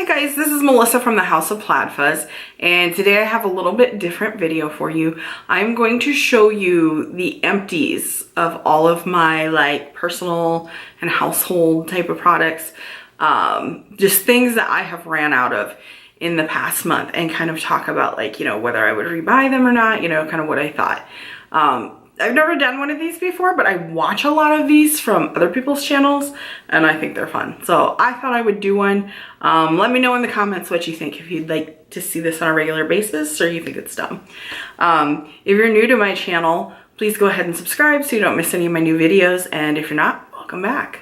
Hi guys, this is Melissa from the House of Plaid Fuzz, and today I have a little bit different video for you. I'm going to show you the empties of all of my like personal and household type of products. Just things that I have ran out of in the past month, and kind of talk about like, you know, whether I would rebuy them or not, you know, kind of what I thought. I've never done one of these before, but I watch a lot of these from other people's channels and I think they're fun. So I thought I would do one. Let me know in the comments what you think, if you'd like to see this on a regular basis or you think it's dumb. If you're new to my channel, please go ahead and subscribe so you don't miss any of my new videos. And if you're not, welcome back.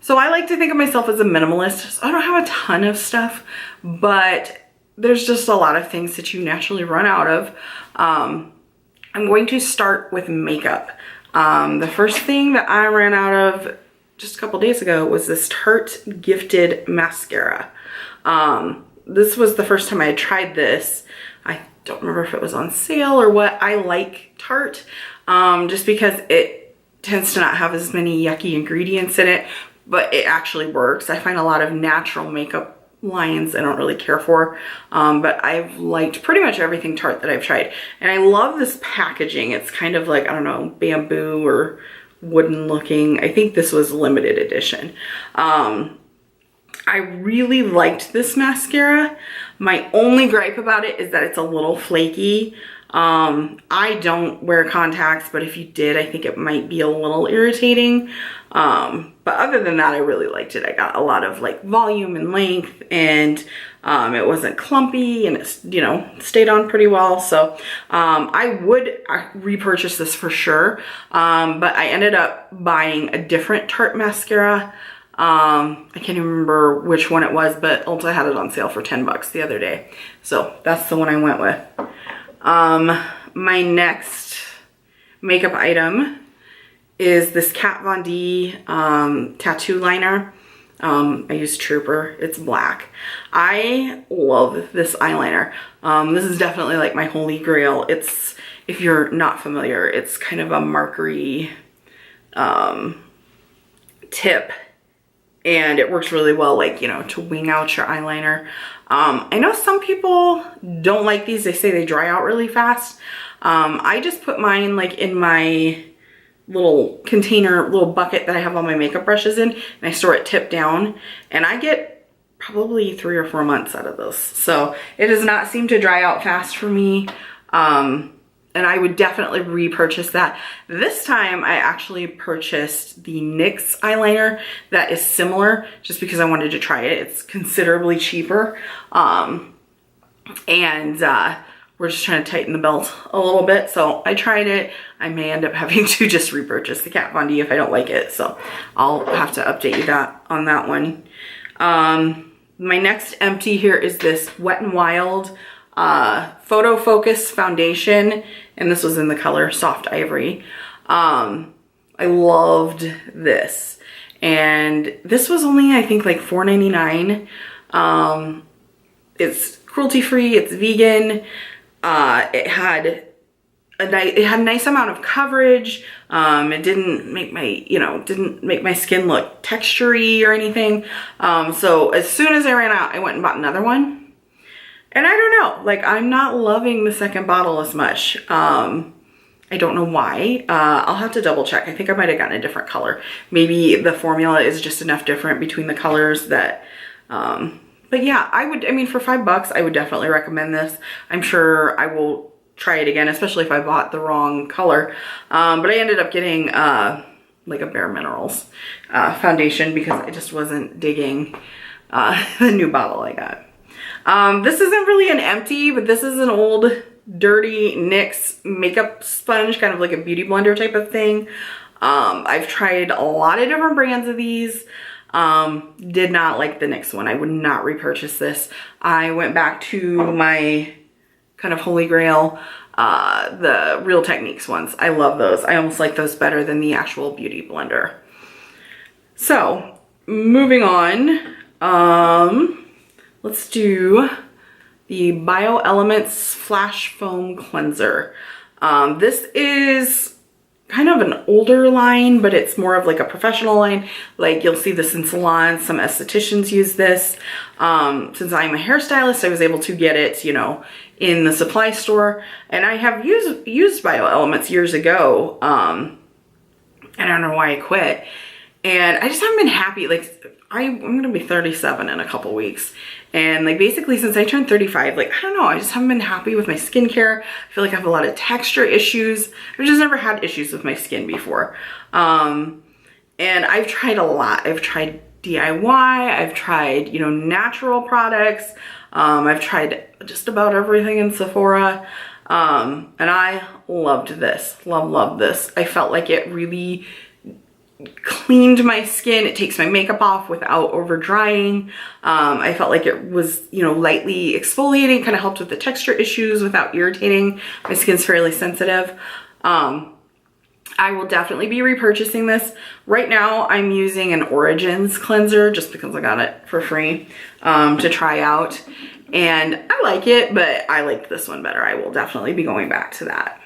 So I like to think of myself as a minimalist. So I don't have a ton of stuff, but there's just a lot of things that you naturally run out of. I'm going to start with makeup. The first thing that I ran out of just a couple days ago was this Tarte Gifted Mascara. This was the first time I had tried this. I don't remember if it was on sale or what. I like Tarte just because it tends to not have as many yucky ingredients in it, but it actually works. I find a lot of natural makeup lines I don't really care for, but I've liked pretty much everything Tarte that I've tried. And I love this packaging. It's kind of like, I don't know, bamboo or wooden looking. I think this was limited edition. I really liked this mascara. My only gripe about it is that it's a little flaky. I don't wear contacts, but if you did, I think it might be a little irritating. But other than that, I really liked it. I got a lot of like volume and length, and it wasn't clumpy, and it, you know, stayed on pretty well. So I would repurchase this for sure. But I ended up buying a different Tarte mascara. I can't even remember which one it was, but Ulta had it on sale for 10 bucks the other day. So that's the one I went with. My next makeup item is this Kat Von D tattoo liner. I use Trooper. It's black. I love this eyeliner. This is definitely like my holy grail. It's, if you're not familiar, it's kind of a markery tip, and it works really well, like, you know, to wing out your eyeliner. I know some people don't like these. They say they dry out really fast. I just put mine like in my little container, little bucket that I have all my makeup brushes in, and I store it tip down, and I get probably 3 or 4 months out of this. So it does not seem to dry out fast for me. And I would definitely repurchase that. This time I actually purchased the NYX eyeliner that is similar, just because I wanted to try it. It's considerably cheaper. We're just trying to tighten the belt a little bit. So I tried it. I may end up having to just repurchase the Kat Von D if I don't like it. So I'll have to update you on that one. My next empty here is this Wet n Wild Photo Focus foundation, and this was in the color Soft Ivory. I loved this, and this was only, I think, like $4.99. It's cruelty free, it's vegan. It had a nice amount of coverage. It didn't make my, you know, didn't make my skin look textury or anything. So as soon as I ran out, I went and bought another one. And I don't know, like, I'm not loving the second bottle as much. I don't know why. I'll have to double check. I think I might have gotten a different color. Maybe the formula is just enough different between the colors that, but yeah, I mean, for $5, I would definitely recommend this. I'm sure I will try it again, especially if I bought the wrong color. But I ended up getting, like a Bare Minerals, foundation, because I just wasn't digging, the new bottle I got. This isn't really an empty, but this is an old dirty NYX makeup sponge, kind of like a beauty blender type of thing. I've tried a lot of different brands of these. Did not like the NYX one. I would not repurchase this. I went back to my kind of holy grail, the Real Techniques ones. I love those. I almost like those better than the actual beauty blender. So moving on, let's do the Bio Elements Flash Foam Cleanser. This is kind of an older line, but it's more of like a professional line. Like you'll see this in salons, some estheticians use this. Since I'm a hairstylist, I was able to get it, you know, in the supply store. And I have used BioElements years ago. I don't know why I quit. And I just haven't been happy. Like I'm gonna be 37 in a couple weeks. And like basically since I turned 35, like, I don't know, I just haven't been happy with my skincare. I feel like I have a lot of texture issues. I've just never had issues with my skin before. And I've tried a lot. I've tried DIY, I've tried, you know, natural products. I've tried just about everything in Sephora. And I loved this, love this. I felt like it really cleaned my skin. It takes my makeup off without over drying. I felt like it was, you know, lightly exfoliating, kind of helped with the texture issues without irritating. My skin's fairly sensitive. I will definitely be repurchasing this. Right now I'm using an Origins cleanser just because I got it for free to try out. And I like it, but I like this one better. I will definitely be going back to that.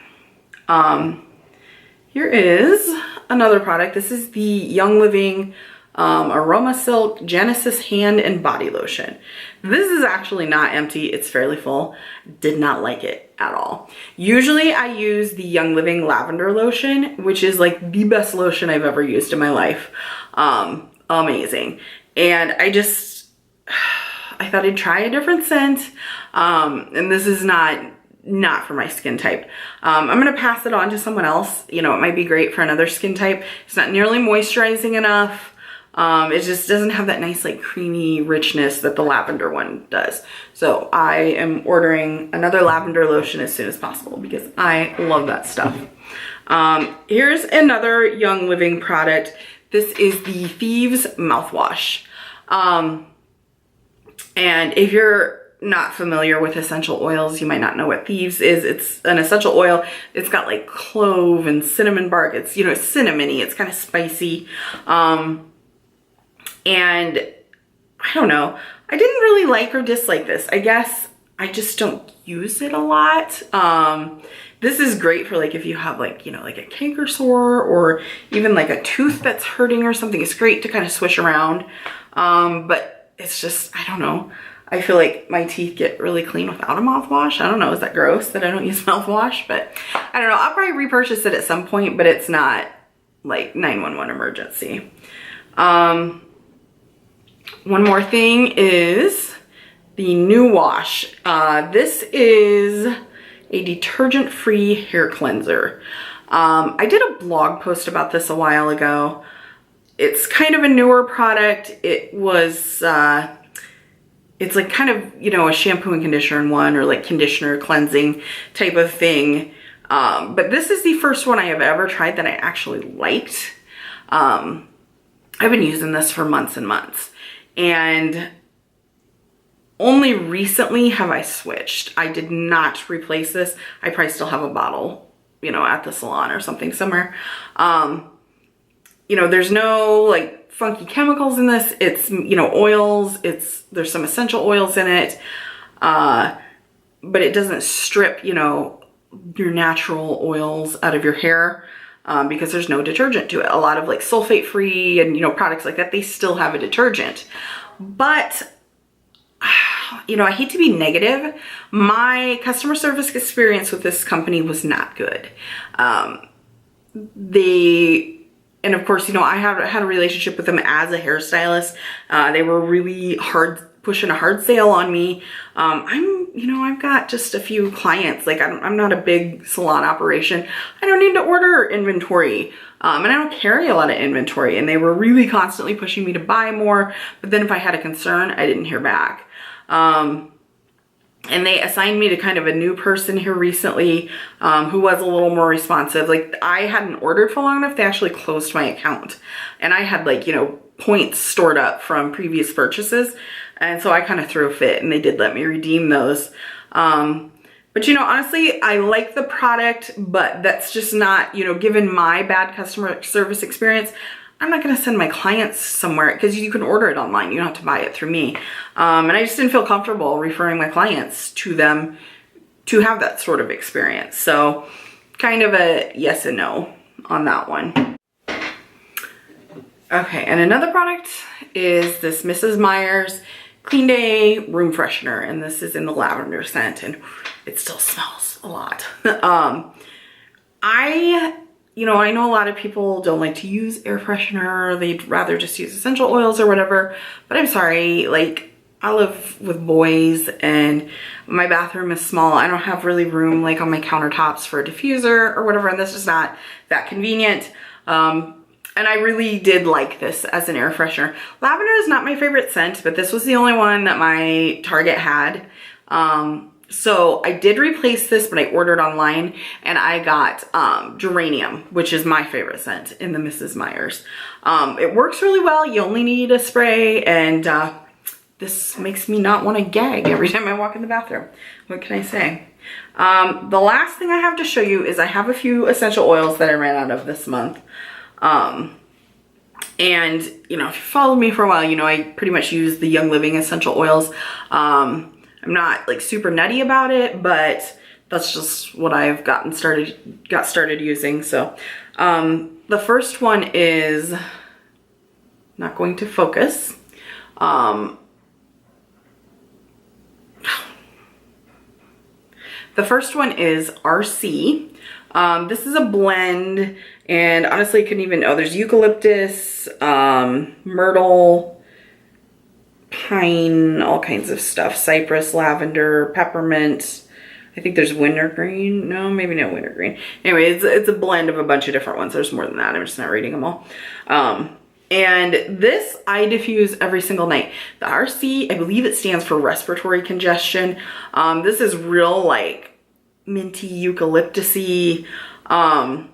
Here is another product. This is the Young Living Aroma Silk Genesis Hand and Body Lotion. This is actually not empty. It's fairly full. Did not like it at all. Usually I use the Young Living Lavender Lotion, which is like the best lotion I've ever used in my life. Amazing. And I thought I'd try a different scent. And this is not for my skin type. I'm gonna pass it on to someone else. You know, it might be great for another skin type. It's not nearly moisturizing enough. It just doesn't have that nice like creamy richness that the lavender one does. So I am ordering another lavender lotion as soon as possible because I love that stuff. Here's another Young Living product. This is the Thieves mouthwash. And if you're not familiar with essential oils, you might not know what Thieves is. It's an essential oil. It's got like clove and cinnamon bark. It's, you know, cinnamony. It's kind of spicy. And I don't know. I didn't really like or dislike this. I guess I just don't use it a lot. This is great for like if you have like, you know, like a canker sore or even like a tooth that's hurting or something. It's great to kind of swish around. But it's just, I don't know. I feel like my teeth get really clean without a mouthwash. I don't know, is that gross that I don't use mouthwash? But I don't know, I'll probably repurchase it at some point, but it's not like 911 emergency. One more thing is the New Wash. This is a detergent-free hair cleanser. I did a blog post about this a while ago. It's kind of a newer product. It was, it's like kind of, you know, a shampoo and conditioner in one, or like conditioner cleansing type of thing. But this is the first one I have ever tried that I actually liked. I've been using this for months and months. And only recently have I switched. I did not replace this. I probably still have a bottle, you know, at the salon or something somewhere. You know, there's no like funky chemicals in this. It's, you know, oils. There's some essential oils in it. But it doesn't strip, you know, your natural oils out of your hair. Because there's no detergent to it. A lot of like sulfate free and, you know, products like that, they still have a detergent. But, you know, I hate to be negative. My customer service experience with this company was not good. And of course, you know, I had a relationship with them as a hairstylist. They were really pushing a hard sale on me. You know, I've got just a few clients. Like I'm not a big salon operation. I don't need to order inventory. And I don't carry a lot of inventory. And they were really constantly pushing me to buy more. But then if I had a concern, I didn't hear back. And they assigned me to kind of a new person here recently, who was a little more responsive. Like I hadn't ordered for long enough. They actually closed my account. And I had like, you know, points stored up from previous purchases. And so I kind of threw a fit, and they did let me redeem those. But, you know, honestly, I like the product, but that's just not, you know, given my bad customer service experience, I'm not going to send my clients somewhere because you can order it online. You don't have to buy it through me. And I just didn't feel comfortable referring my clients to them to have that sort of experience. So kind of a yes and no. on that one. Okay, and another product is this Mrs. Meyer's Clean Day Room Freshener, and this is in the lavender scent, and it still smells a lot. I know a lot of people don't like to use air freshener. They'd rather just use essential oils or whatever, but I'm sorry, like, I live with boys and my bathroom is small. I don't have really room like on my countertops for a diffuser or whatever, and this is not that convenient. And I really did like this as an air freshener. Lavender is not my favorite scent, but this was the only one that my Target had. So I did replace this, but I ordered online and I got geranium, which is my favorite scent in the Mrs. Meyer's. It works really well. You only need a spray, and this makes me not want to gag every time I walk in the bathroom. What can I say? The last thing I have to show you is I have a few essential oils that I ran out of this month. And you know, if you followed me for a while, you know, I pretty much use the Young Living essential oils. I'm not like super nutty about it, but that's just what I've got started using. So, the first one is not going to focus. The first one is RC. This is a blend, and honestly, I couldn't even know. There's eucalyptus, myrtle, pine, all kinds of stuff. Cypress, lavender, peppermint. I think there's wintergreen. No, maybe not wintergreen. Anyway, it's a blend of a bunch of different ones. There's more than that. I'm just not reading them all. And this I diffuse every single night. The RC, I believe it stands for respiratory congestion. This is real like minty, eucalyptusy, and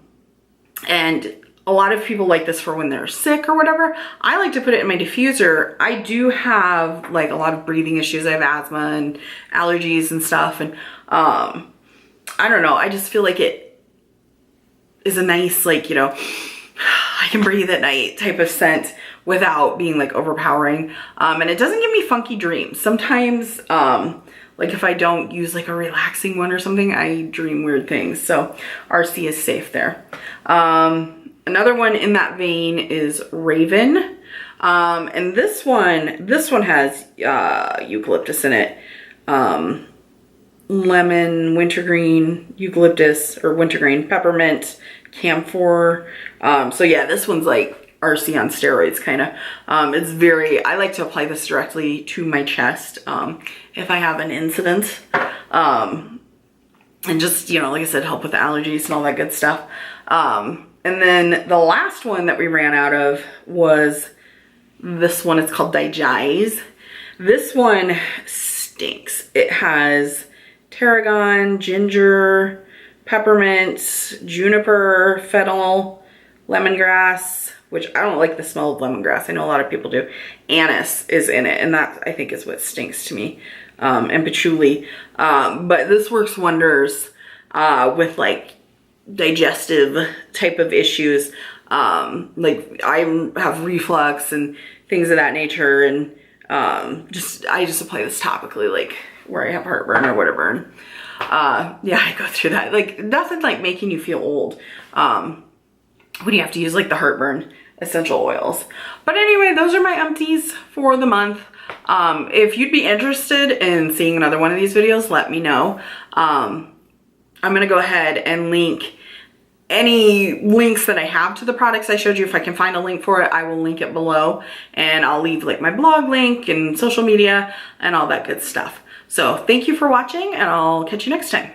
a lot of people like this for when they're sick or whatever. I like to put it in my diffuser. I do have like a lot of breathing issues. I have asthma and allergies and stuff, and I don't know, I just feel like it is a nice, like, you know, I can breathe at night type of scent without being like overpowering. And it doesn't give me funky dreams. Sometimes, like if I don't use like a relaxing one or something, I dream weird things. So RC is safe there. Another one in that vein is Raven. And this one has eucalyptus in it. Lemon, wintergreen, eucalyptus, or wintergreen, peppermint, camphor. So yeah, this one's like RC on steroids, kind of. I like to apply this directly to my chest if I have an incident. And just, you know, like I said, help with the allergies and all that good stuff. And then the last one that we ran out of was this one. It's called Digize. This one stinks. It has tarragon, ginger, peppermint, juniper, fennel, lemongrass, which I don't like the smell of lemongrass. I know a lot of people do. Anise is in it, and that I think is what stinks to me, and patchouli. But this works wonders with like digestive type of issues. Like I have reflux and things of that nature, and I just apply this topically, like where I have heartburn or whatever. And yeah, I go through that. Like nothing like making you feel old when you have to use like the heartburn essential oils. But anyway, those are my empties for the month. If you'd be interested in seeing another one of these videos, let me know. I'm gonna go ahead and link any links that I have to the products I showed you. If I can find a link for it, I will link it below, and I'll leave like my blog link and social media and all that good stuff. So thank you for watching, and I'll catch you next time.